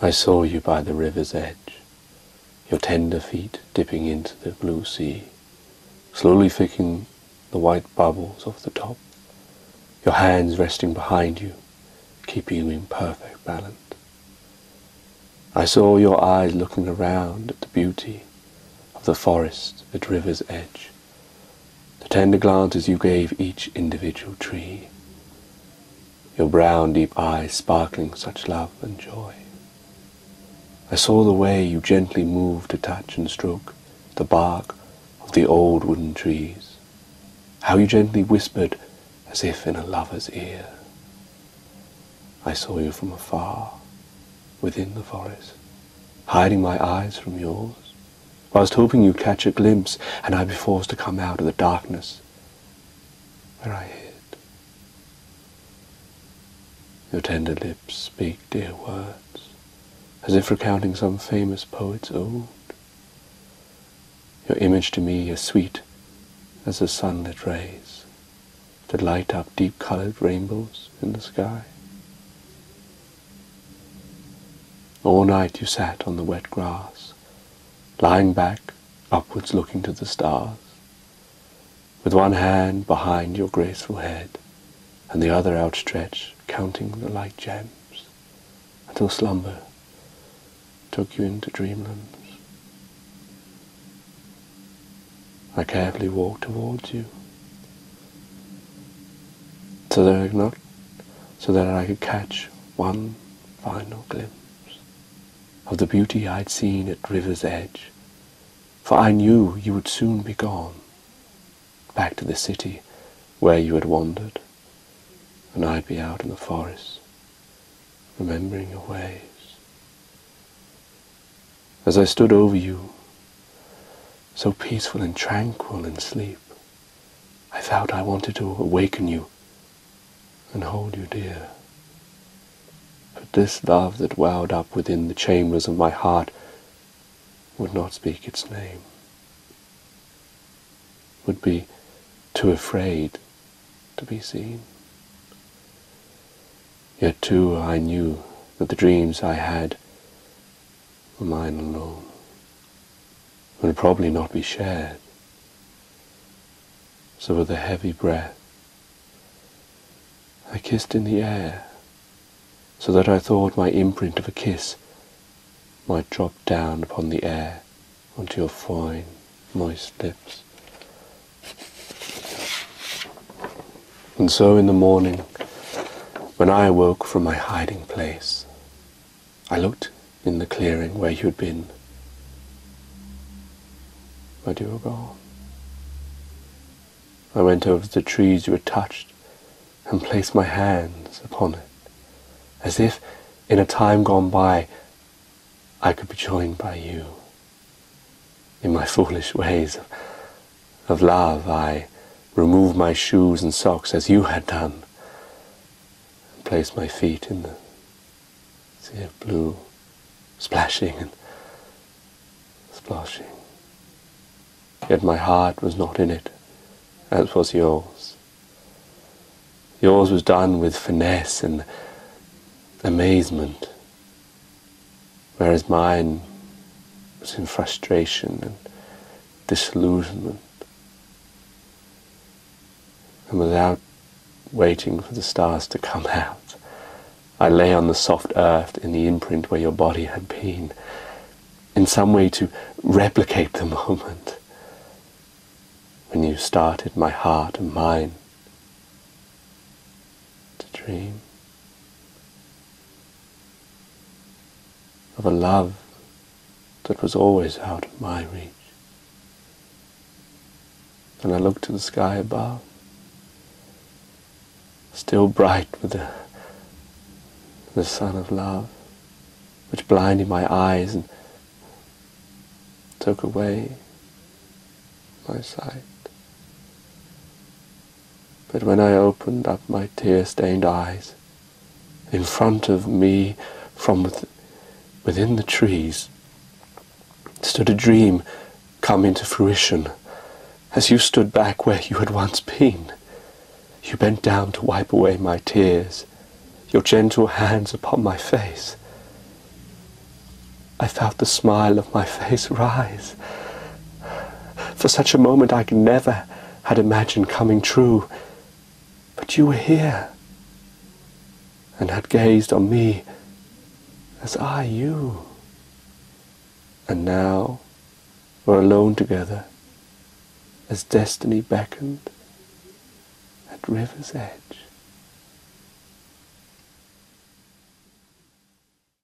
I saw you by the river's edge, your tender feet dipping into the blue sea, slowly flicking the white bubbles off the top, your hands resting behind you, keeping you in perfect balance. I saw your eyes looking around at the beauty of the forest at river's edge, the tender glances you gave each individual tree, your brown deep eyes sparkling such love and joy. I saw the way you gently moved to touch and stroke the bark of the old wooden trees, how you gently whispered as if in a lover's ear. I saw you from afar, within the forest, hiding my eyes from yours, whilst hoping you'd catch a glimpse and I'd be forced to come out of the darkness where I hid. Your tender lips speak dear words, as if recounting some famous poet's ode. Your image to me as sweet as the sunlit rays that light up deep-coloured rainbows in the sky. All night you sat on the wet grass, lying back, upwards looking to the stars, with one hand behind your graceful head and the other outstretched, counting the light gems, until slumber took you into dreamlands. I carefully walked towards you, so that I could catch one final glimpse of the beauty I'd seen at river's edge, for I knew you would soon be gone, back to the city where you had wandered, and I'd be out in the forest, remembering your ways. As I stood over you, so peaceful and tranquil in sleep, I felt I wanted to awaken you and hold you dear. But this love that welled up within the chambers of my heart would not speak its name, would be too afraid to be seen. Yet too I knew that the dreams I had were mine alone, would probably not be shared. So with a heavy breath, I kissed in the air, so that I thought my imprint of a kiss might drop down upon the air onto your fine, moist lips. And so in the morning, when I awoke from my hiding place, I looked in the clearing where you had been, but you were gone. I went over to the trees you had touched and placed my hands upon it, as if in a time gone by I could be joined by you. In my foolish ways of love, I removed my shoes and socks as you had done, and placed my feet in the sea of blue, splashing and splashing. Yet my heart was not in it, as was yours. Yours was done with finesse and amazement, whereas mine was in frustration and disillusionment. And without waiting for the stars to come out, I lay on the soft earth in the imprint where your body had been, in some way to replicate the moment when you started my heart and mind to dream of a love that was always out of my reach. And I looked to the sky above, still bright with the sun of love, which blinded my eyes and took away my sight. But when I opened up my tear-stained eyes, in front of me, from within the trees, stood a dream come into fruition. As you stood back where you had once been, you bent down to wipe away my tears, your gentle hands upon my face, I felt the smile of my face rise. For such a moment I never had imagined coming true. But you were here, and had gazed on me as I you. And now we're alone together, as destiny beckoned at river's edge.